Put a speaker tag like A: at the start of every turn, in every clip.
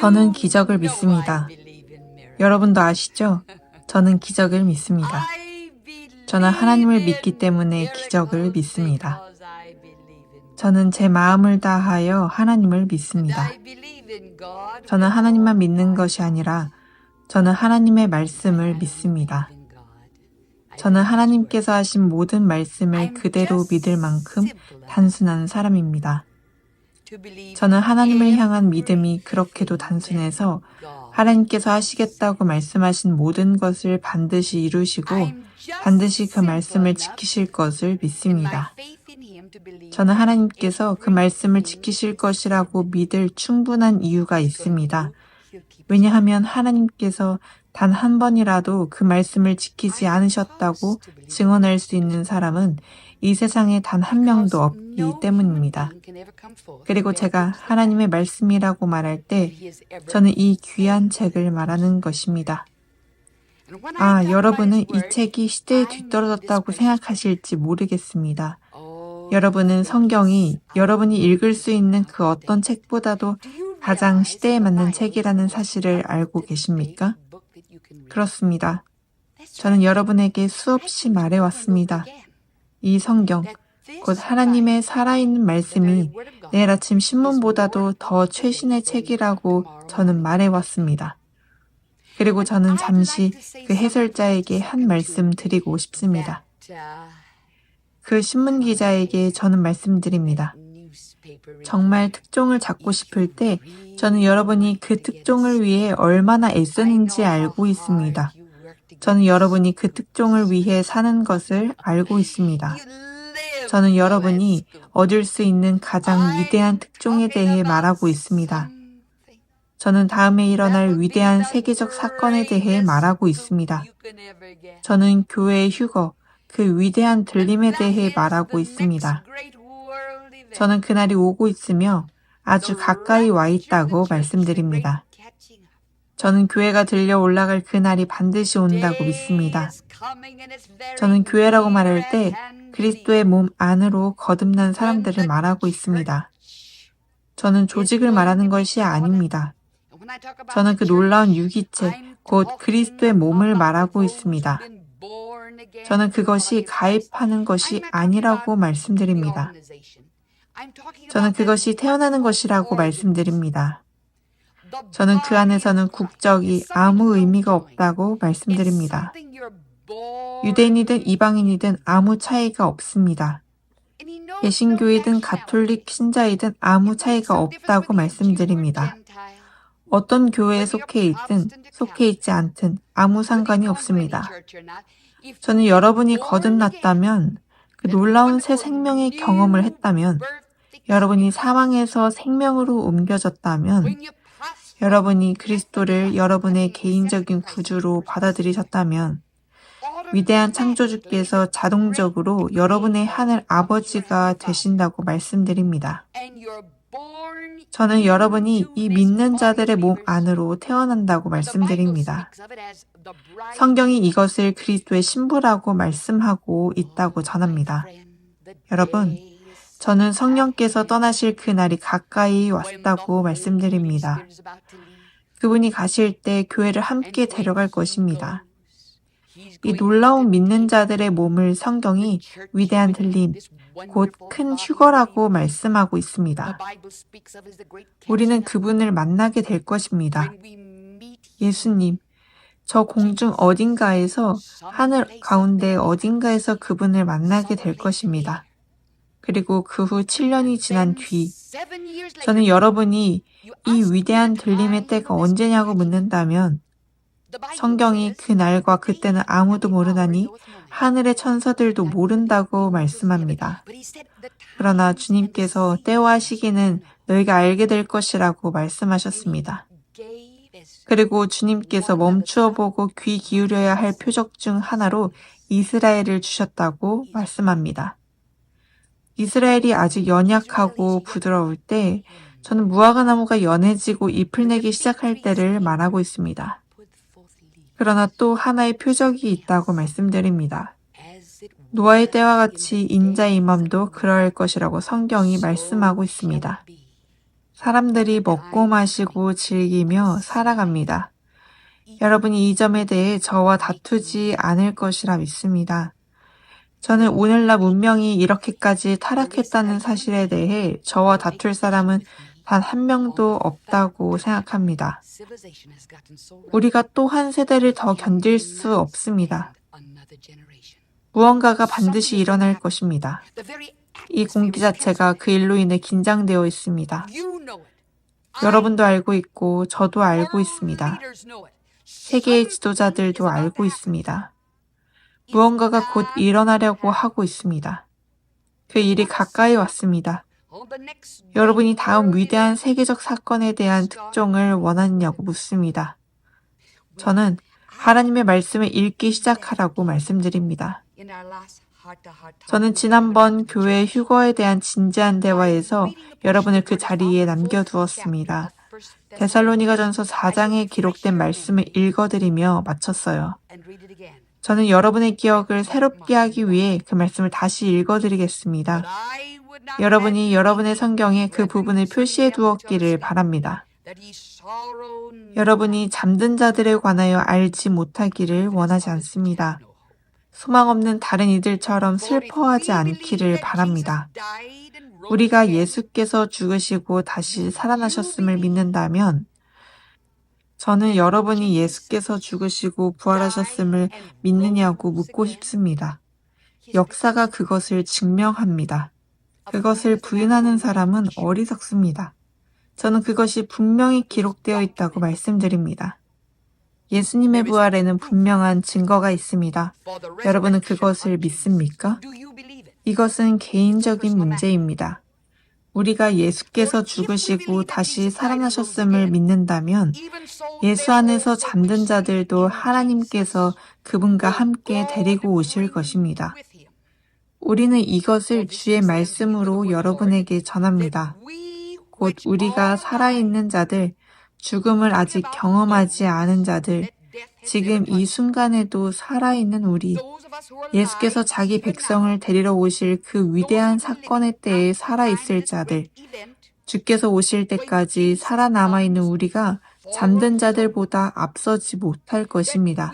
A: 저는 기적을 믿습니다. 여러분도 아시죠? 저는 기적을 믿습니다. 저는 하나님을 믿기 때문에 기적을 믿습니다. 저는 제 마음을 다하여 하나님을 믿습니다. 저는 하나님만 믿는 것이 아니라 저는 하나님의 말씀을 믿습니다. 저는 하나님께서 하신 모든 말씀을 그대로 믿을 만큼 단순한 사람입니다. 저는 하나님을 향한 믿음이 그렇게도 단순해서 하나님께서 하시겠다고 말씀하신 모든 것을 반드시 이루시고 반드시 그 말씀을 지키실 것을 믿습니다. 저는 하나님께서 그 말씀을 지키실 것이라고 믿을 충분한 이유가 있습니다. 왜냐하면 하나님께서 단 한 번이라도 그 말씀을 지키지 않으셨다고 증언할 수 있는 사람은 이 세상에 단 한 명도 없기 때문입니다. 그리고 제가 하나님의 말씀이라고 말할 때 저는 이 귀한 책을 말하는 것입니다. 여러분은 이 책이 시대에 뒤떨어졌다고 생각하실지 모르겠습니다. 여러분은 성경이 여러분이 읽을 수 있는 그 어떤 책보다도 가장 시대에 맞는 책이라는 사실을 알고 계십니까? 그렇습니다. 저는 여러분에게 수없이 말해왔습니다. 이 성경, 곧 하나님의 살아있는 말씀이 내일 아침 신문보다도 더 최신의 책이라고 저는 말해왔습니다. 그리고 저는 잠시 그 해설자에게 한 말씀 드리고 싶습니다. 그 신문 기자에게 저는 말씀드립니다. 정말 특종을 잡고 싶을 때 저는 여러분이 그 특종을 위해 얼마나 애쓰는지 알고 있습니다. 저는 여러분이 그 특종을 위해 사는 것을 알고 있습니다. 저는 여러분이 얻을 수 있는 가장 위대한 특종에 대해 말하고 있습니다. 저는 다음에 일어날 위대한 세계적 사건에 대해 말하고 있습니다. 저는 교회의 휴거, 그 위대한 들림에 대해 말하고 있습니다. 저는 그날이 오고 있으며 아주 가까이 와 있다고 말씀드립니다. 저는 교회가 들려 올라갈 그날이 반드시 온다고 믿습니다. 저는 교회라고 말할 때 그리스도의 몸 안으로 거듭난 사람들을 말하고 있습니다. 저는 조직을 말하는 것이 아닙니다. 저는 그 놀라운 유기체, 곧 그리스도의 몸을 말하고 있습니다. 저는 그것이 가입하는 것이 아니라고 말씀드립니다. 저는 그것이 태어나는 것이라고 말씀드립니다. 저는 그 안에서는 국적이 아무 의미가 없다고 말씀드립니다. 유대인이든 이방인이든 아무 차이가 없습니다. 개신교이든 가톨릭 신자이든 아무 차이가 없다고 말씀드립니다. 어떤 교회에 속해 있든 속해 있지 않든 아무 상관이 없습니다. 저는 여러분이 거듭났다면, 그 놀라운 새 생명의 경험을 했다면, 여러분이 사망에서 생명으로 옮겨졌다면, 여러분이 그리스도를 여러분의 개인적인 구주로 받아들이셨다면, 위대한 창조주께서 자동적으로 여러분의 하늘 아버지가 되신다고 말씀드립니다. 저는 여러분이 이 믿는 자들의 몸 안으로 태어난다고 말씀드립니다. 성경이 이것을 그리스도의 신부라고 말씀하고 있다고 전합니다. 여러분, 저는 성령께서 떠나실 그날이 가까이 왔다고 말씀드립니다. 그분이 가실 때 교회를 함께 데려갈 것입니다. 이 놀라운 믿는 자들의 몸을 성경이 위대한 들림, 곧 큰 휴거라고 말씀하고 있습니다. 우리는 그분을 만나게 될 것입니다. 예수님, 저 공중 어딘가에서, 하늘 가운데 어딘가에서 그분을 만나게 될 것입니다. 그리고 그 후 7년이 지난 뒤, 저는 여러분이 이 위대한 들림의 때가 언제냐고 묻는다면, 성경이 그 날과 그때는 아무도 모르나니 하늘의 천사들도 모른다고 말씀합니다. 그러나 주님께서 때와 시기는 너희가 알게 될 것이라고 말씀하셨습니다. 그리고 주님께서 멈추어 보고 귀 기울여야 할 표적 중 하나로 이스라엘을 주셨다고 말씀합니다. 이스라엘이 아직 연약하고 부드러울 때 저는 무화과 나무가 연해지고 잎을 내기 시작할 때를 말하고 있습니다. 그러나 또 하나의 표적이 있다고 말씀드립니다. 노아의 때와 같이 인자의 임함도 그러할 것이라고 성경이 말씀하고 있습니다. 사람들이 먹고 마시고 즐기며 살아갑니다. 여러분이 이 점에 대해 저와 다투지 않을 것이라 믿습니다. 저는 오늘날 문명이 이렇게까지 타락했다는 사실에 대해 저와 다툴 사람은 단 한 명도 없다고 생각합니다. 우리가 또 한 세대를 더 견딜 수 없습니다. 무언가가 반드시 일어날 것입니다. 이 공기 자체가 그 일로 인해 긴장되어 있습니다. 여러분도 알고 있고 저도 알고 있습니다. 세계의 지도자들도 알고 있습니다. 무언가가 곧 일어나려고 하고 있습니다. 그 일이 가까이 왔습니다. 여러분이 다음 위대한 세계적 사건에 대한 특종을 원하느냐고 묻습니다. 저는 하나님의 말씀을 읽기 시작하라고 말씀드립니다. 저는 지난번 교회 휴거에 대한 진지한 대화에서 여러분을 그 자리에 남겨두었습니다. 데살로니가전서 4장에 기록된 말씀을 읽어드리며 마쳤어요. 저는 여러분의 기억을 새롭게 하기 위해 그 말씀을 다시 읽어드리겠습니다. 여러분이 여러분의 성경에 그 부분을 표시해 두었기를 바랍니다. 여러분이 잠든 자들에 관하여 알지 못하기를 원하지 않습니다. 소망 없는 다른 이들처럼 슬퍼하지 않기를 바랍니다. 우리가 예수께서 죽으시고 다시 살아나셨음을 믿는다면 저는 여러분이 예수께서 죽으시고 부활하셨음을 믿느냐고 묻고 싶습니다. 역사가 그것을 증명합니다. 그것을 부인하는 사람은 어리석습니다. 저는 그것이 분명히 기록되어 있다고 말씀드립니다. 예수님의 부활에는 분명한 증거가 있습니다. 여러분은 그것을 믿습니까? 이것은 개인적인 문제입니다. 우리가 예수께서 죽으시고 다시 살아나셨음을 믿는다면 예수 안에서 잠든 자들도 하나님께서 그분과 함께 데리고 오실 것입니다. 우리는 이것을 주의 말씀으로 여러분에게 전합니다. 곧 우리가 살아있는 자들, 죽음을 아직 경험하지 않은 자들, 지금 이 순간에도 살아있는 우리, 예수께서 자기 백성을 데리러 오실 그 위대한 사건의 때에 살아있을 자들, 주께서 오실 때까지 살아남아있는 우리가 잠든 자들보다 앞서지 못할 것입니다.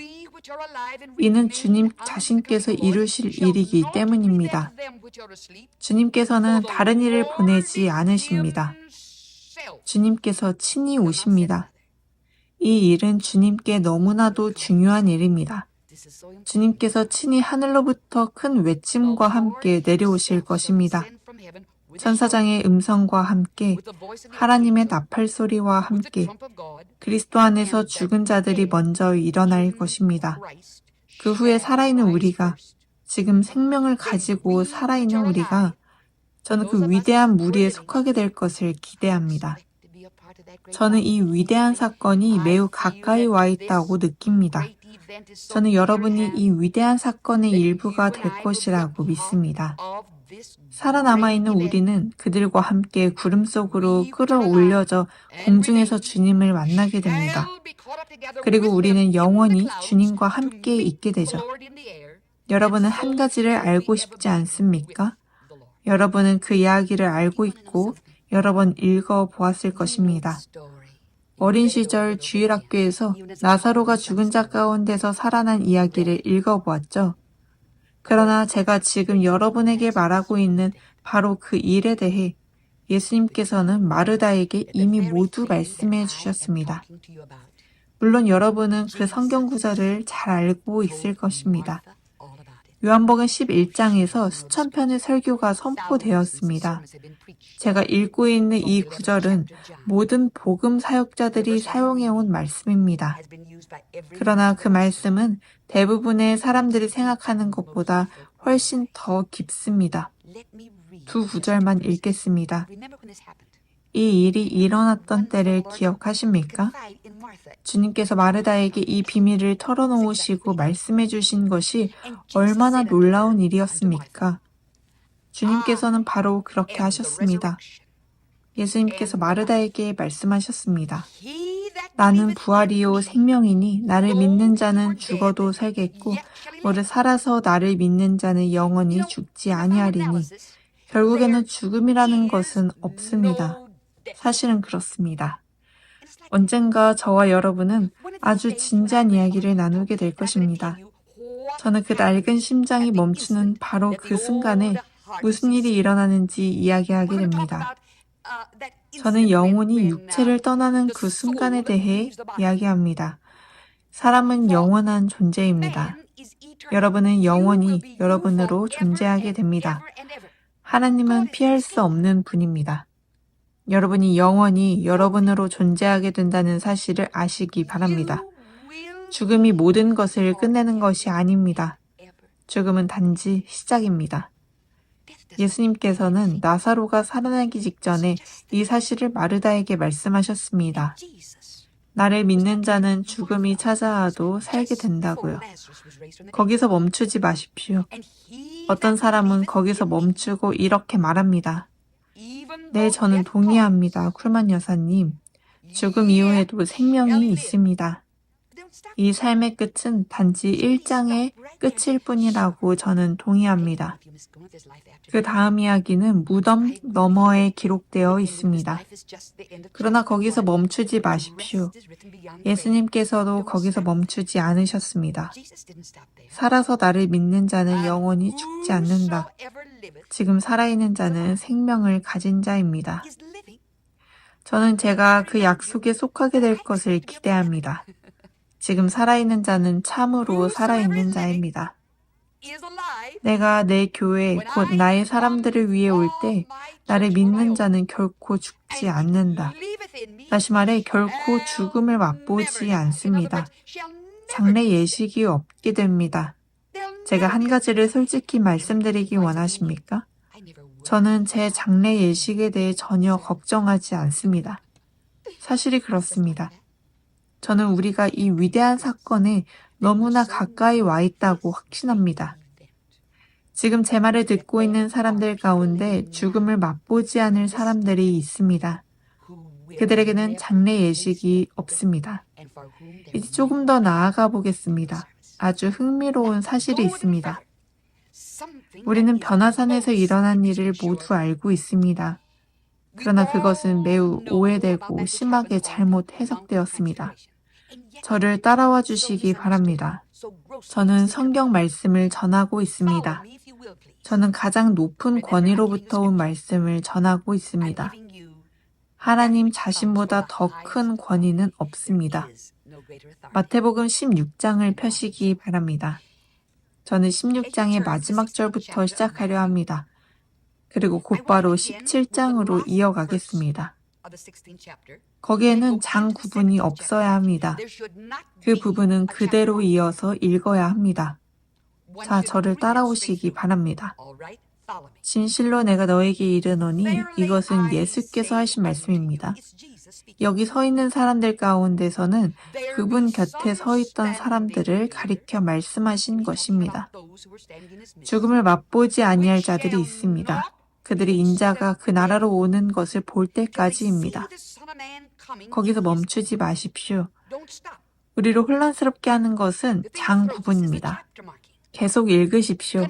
A: 이는 주님 자신께서 이루실 일이기 때문입니다. 주님께서는 다른 일을 보내지 않으십니다. 주님께서 친히 오십니다. 이 일은 주님께 너무나도 중요한 일입니다. 주님께서 친히 하늘로부터 큰 외침과 함께 내려오실 것입니다. 천사장의 음성과 함께 하나님의 나팔 소리와 함께 그리스도 안에서 죽은 자들이 먼저 일어날 것입니다. 그 후에 살아있는 우리가, 지금 생명을 가지고 살아있는 우리가 저는 그 위대한 무리에 속하게 될 것을 기대합니다. 저는 이 위대한 사건이 매우 가까이 와 있다고 느낍니다. 저는 여러분이 이 위대한 사건의 일부가 될 것이라고 믿습니다. 살아남아있는 우리는 그들과 함께 구름 속으로 끌어올려져 공중에서 주님을 만나게 됩니다. 그리고 우리는 영원히 주님과 함께 있게 되죠. 여러분은 한 가지를 알고 싶지 않습니까? 여러분은 그 이야기를 알고 있고 여러 번 읽어보았을 것입니다. 어린 시절 주일학교에서 나사로가 죽은 자 가운데서 살아난 이야기를 읽어보았죠. 그러나 제가 지금 여러분에게 말하고 있는 바로 그 일에 대해 예수님께서는 마르다에게 이미 모두 말씀해 주셨습니다. 물론 여러분은 그 성경 구절을 잘 알고 있을 것입니다. 요한복음 11장에서 수천 편의 설교가 선포되었습니다. 제가 읽고 있는 이 구절은 모든 복음 사역자들이 사용해온 말씀입니다. 그러나 그 말씀은 대부분의 사람들이 생각하는 것보다 훨씬 더 깊습니다. 두 구절만 읽겠습니다. 이 일이 일어났던 때를 기억하십니까? 주님께서 마르다에게 이 비밀을 털어놓으시고 말씀해 주신 것이 얼마나 놀라운 일이었습니까? 주님께서는 바로 그렇게 하셨습니다. 예수님께서 마르다에게 말씀하셨습니다. 나는 부활이요 생명이니 나를 믿는 자는 죽어도 살겠고 오늘 살아서 나를 믿는 자는 영원히 죽지 아니하리니 결국에는 죽음이라는 것은 없습니다. 사실은 그렇습니다. 언젠가 저와 여러분은 아주 진지한 이야기를 나누게 될 것입니다. 저는 그 낡은 심장이 멈추는 바로 그 순간에 무슨 일이 일어나는지 이야기하게 됩니다. 저는 영혼이 육체를 떠나는 그 순간에 대해 이야기합니다. 사람은 영원한 존재입니다. 여러분은 영원히 여러분으로 존재하게 됩니다. 하나님은 피할 수 없는 분입니다. 여러분이 영원히 여러분으로 존재하게 된다는 사실을 아시기 바랍니다. 죽음이 모든 것을 끝내는 것이 아닙니다. 죽음은 단지 시작입니다. 예수님께서는 나사로가 살아나기 직전에 이 사실을 마르다에게 말씀하셨습니다. 나를 믿는 자는 죽음이 찾아와도 살게 된다고요. 거기서 멈추지 마십시오. 어떤 사람은 거기서 멈추고 이렇게 말합니다. 네, 저는 동의합니다. 쿨만 여사님. 죽음 이후에도 생명이 있습니다. 이 삶의 끝은 단지 1장의 끝일 뿐이라고 저는 동의합니다. 그 다음 이야기는 무덤 너머에 기록되어 있습니다. 그러나 거기서 멈추지 마십시오. 예수님께서도 거기서 멈추지 않으셨습니다. 살아서 나를 믿는 자는 영원히 죽지 않는다. 지금 살아있는 자는 생명을 가진 자입니다. 저는 제가 그 약속에 속하게 될 것을 기대합니다. 지금 살아있는 자는 참으로 살아있는 자입니다. 내가 내 교회, 곧 나의 사람들을 위해 올 때 나를 믿는 자는 결코 죽지 않는다. 다시 말해 결코 죽음을 맛보지 않습니다. 장래 예식이 없게 됩니다. 제가 한 가지를 솔직히 말씀드리기 원하십니까? 저는 제 장래 예식에 대해 전혀 걱정하지 않습니다. 사실이 그렇습니다. 저는 우리가 이 위대한 사건에 너무나 가까이 와 있다고 확신합니다. 지금 제 말을 듣고 있는 사람들 가운데 죽음을 맛보지 않을 사람들이 있습니다. 그들에게는 장래 예식이 없습니다. 이제 조금 더 나아가 보겠습니다. 아주 흥미로운 사실이 있습니다. 우리는 변화산에서 일어난 일을 모두 알고 있습니다. 그러나 그것은 매우 오해되고 심하게 잘못 해석되었습니다. 저를 따라와 주시기 바랍니다. 저는 성경 말씀을 전하고 있습니다. 저는 가장 높은 권위로부터 온 말씀을 전하고 있습니다. 하나님 자신보다 더 큰 권위는 없습니다. 마태복음 16장을 펴시기 바랍니다. 저는 16장의 마지막 절부터 시작하려 합니다. 그리고 곧바로 17장으로 이어가겠습니다. 거기에는 장 구분이 없어야 합니다. 그 부분은 그대로 이어서 읽어야 합니다. 자, 저를 따라오시기 바랍니다. 진실로 내가 너에게 이르노니 이것은 예수께서 하신 말씀입니다. 여기 서 있는 사람들 가운데서는 그분 곁에 서 있던 사람들을 가리켜 말씀하신 것입니다. 죽음을 맛보지 아니할 자들이 있습니다. 그들이 인자가 그 나라로 오는 것을 볼 때까지입니다. 거기서 멈추지 마십시오. 우리를 혼란스럽게 하는 것은 장 구분입니다. 계속 읽으십시오.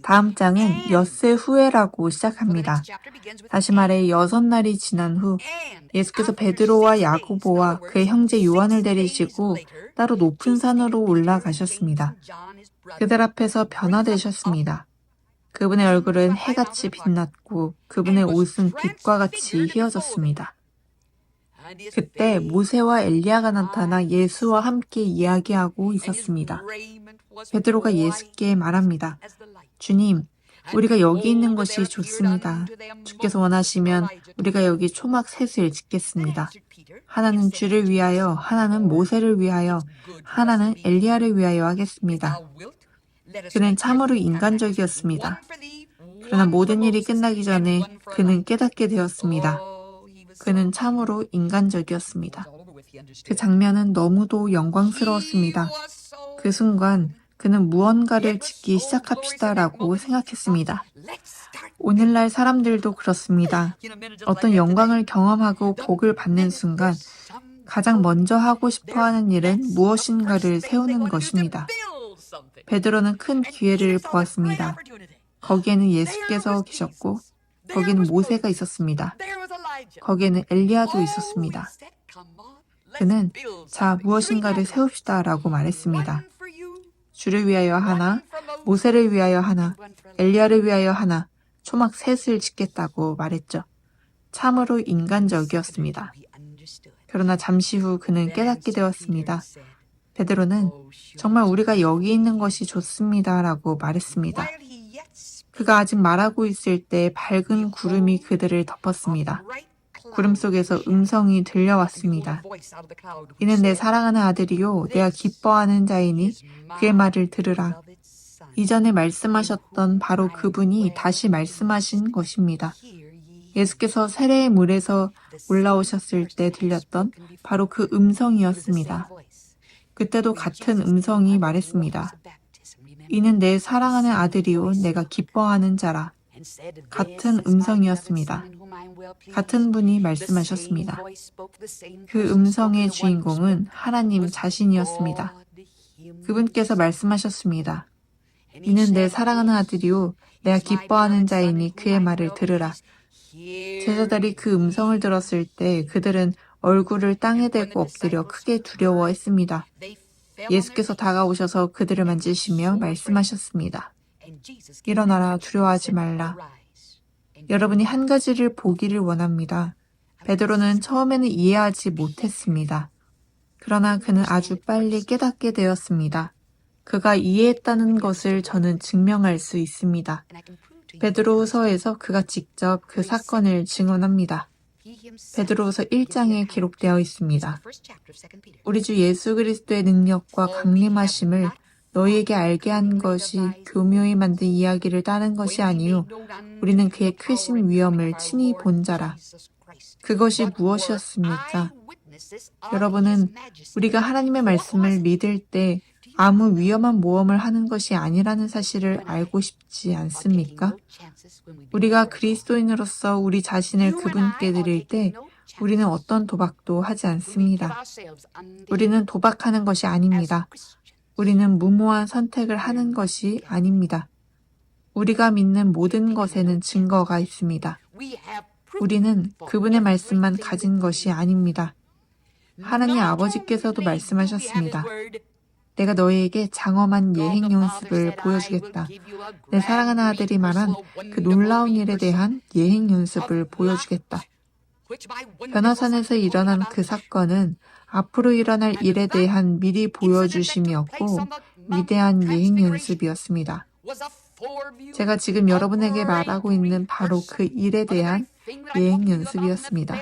A: 다음 장은 엿새 후에라고 시작합니다. 다시 말해 6날이 지난 후 예수께서 베드로와 야고보와 그의 형제 요한을 데리시고 따로 높은 산으로 올라가셨습니다. 그들 앞에서 변화되셨습니다. 그분의 얼굴은 해같이 빛났고 그분의 옷은 빛과 같이 휘어졌습니다. 그때 모세와 엘리야가 나타나 예수와 함께 이야기하고 있었습니다. 베드로가 예수께 말합니다. 주님, 우리가 여기 있는 것이 좋습니다. 주께서 원하시면 우리가 여기 초막 셋을 짓겠습니다. 하나는 주를 위하여, 하나는 모세를 위하여, 하나는 엘리야를 위하여 하겠습니다. 그는 참으로 인간적이었습니다. 그러나 모든 일이 끝나기 전에 그는 깨닫게 되었습니다. 그는 참으로 인간적이었습니다. 그 장면은 너무도 영광스러웠습니다. 그 순간 그는 무언가를 짓기 시작합시다라고 생각했습니다. 오늘날 사람들도 그렇습니다. 어떤 영광을 경험하고 복을 받는 순간 가장 먼저 하고 싶어하는 일은 무엇인가를 세우는 것입니다. 베드로는 큰 기회를 보았습니다. 거기에는 예수께서 계셨고 거기는 모세가 있었습니다. 거기에는 엘리야도 있었습니다. 그는 자, 무엇인가를 세웁시다 라고 말했습니다. 주를 위하여 하나, 모세를 위하여 하나, 엘리야를 위하여 하나, 초막 셋을 짓겠다고 말했죠. 참으로 인간적이었습니다. 그러나 잠시 후 그는 깨닫게 되었습니다. 베드로는 정말 우리가 여기 있는 것이 좋습니다 라고 말했습니다. 그가 아직 말하고 있을 때 밝은 구름이 그들을 덮었습니다. 구름 속에서 음성이 들려왔습니다. 이는 내 사랑하는 아들이요 내가 기뻐하는 자이니 그의 말을 들으라. 이전에 말씀하셨던 바로 그분이 다시 말씀하신 것입니다. 예수께서 세례의 물에서 올라오셨을 때 들렸던 바로 그 음성이었습니다. 그때도 같은 음성이 말했습니다. 이는 내 사랑하는 아들이요 내가 기뻐하는 자라. 같은 음성이었습니다. 같은 분이 말씀하셨습니다. 그 음성의 주인공은 하나님 자신이었습니다. 그분께서 말씀하셨습니다. 이는 내 사랑하는 아들이요 내가 기뻐하는 자이니 그의 말을 들으라. 제자들이 그 음성을 들었을 때 그들은 얼굴을 땅에 대고 엎드려 크게 두려워했습니다. 예수께서 다가오셔서 그들을 만지시며 말씀하셨습니다. 일어나라, 두려워하지 말라. 여러분이 한 가지를 보기를 원합니다. 베드로는 처음에는 이해하지 못했습니다. 그러나 그는 아주 빨리 깨닫게 되었습니다. 그가 이해했다는 것을 저는 증명할 수 있습니다. 베드로후서에서 그가 직접 그 사건을 증언합니다. 베드로후서 1장에 기록되어 있습니다. 우리 주 예수 그리스도의 능력과 강림하심을 너희에게 알게 한 것이 교묘히 만든 이야기를 따른 것이 아니요 우리는 그의 크신 위엄을 친히 본 자라. 그것이 무엇이었습니까? 여러분은 우리가 하나님의 말씀을 믿을 때 아무 위험한 모험을 하는 것이 아니라는 사실을 알고 싶지 않습니까? 우리가 그리스도인으로서 우리 자신을 그분께 드릴 때 우리는 어떤 도박도 하지 않습니다. 우리는 도박하는 것이 아닙니다. 우리는 무모한 선택을 하는 것이 아닙니다. 우리가 믿는 모든 것에는 증거가 있습니다. 우리는 그분의 말씀만 가진 것이 아닙니다. 하나님 아버지께서도 말씀하셨습니다. 내가 너희에게 장엄한 예행 연습을 보여주겠다. 내 사랑하는 아들이 말한 그 놀라운 일에 대한 예행 연습을 보여주겠다. 변화산에서 일어난 그 사건은 앞으로 일어날 일에 대한 미리 보여주심이었고 위대한 예행 연습이었습니다. 제가 지금 여러분에게 말하고 있는 바로 그 일에 대한 예행 연습이었습니다.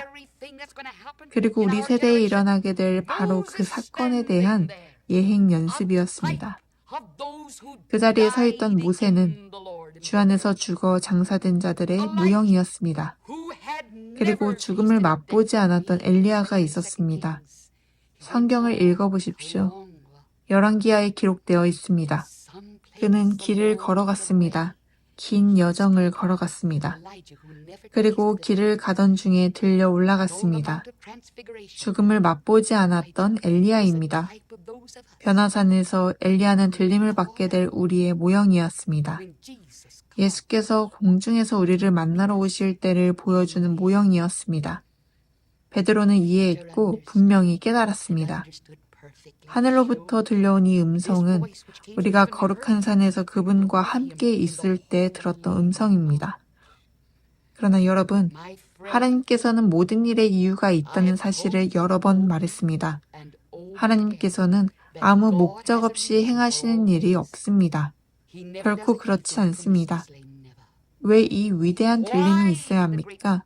A: 그리고 우리 세대에 일어나게 될 바로 그 사건에 대한 예행 연습이었습니다. 그 자리에 서 있던 모세는 주 안에서 죽어 장사된 자들의 무형이었습니다. 그리고 죽음을 맛보지 않았던 엘리야가 있었습니다. 성경을 읽어보십시오. 열왕기하에 기록되어 있습니다. 그는 길을 걸어갔습니다. 긴 여정을 걸어갔습니다. 그리고 길을 가던 중에 들려 올라갔습니다. 죽음을 맛보지 않았던 엘리야입니다. 변화산에서 엘리야는 들림을 받게 될 우리의 모형이었습니다. 예수께서 공중에서 우리를 만나러 오실 때를 보여주는 모형이었습니다. 베드로는 이해했고 분명히 깨달았습니다. 하늘로부터 들려온 이 음성은 우리가 거룩한 산에서 그분과 함께 있을 때 들었던 음성입니다. 그러나 여러분, 하나님께서는 모든 일에 이유가 있다는 사실을 여러 번 말했습니다. 하나님께서는 아무 목적 없이 행하시는 일이 없습니다. 결코 그렇지 않습니다. 왜 이 위대한 들림이 있어야 합니까?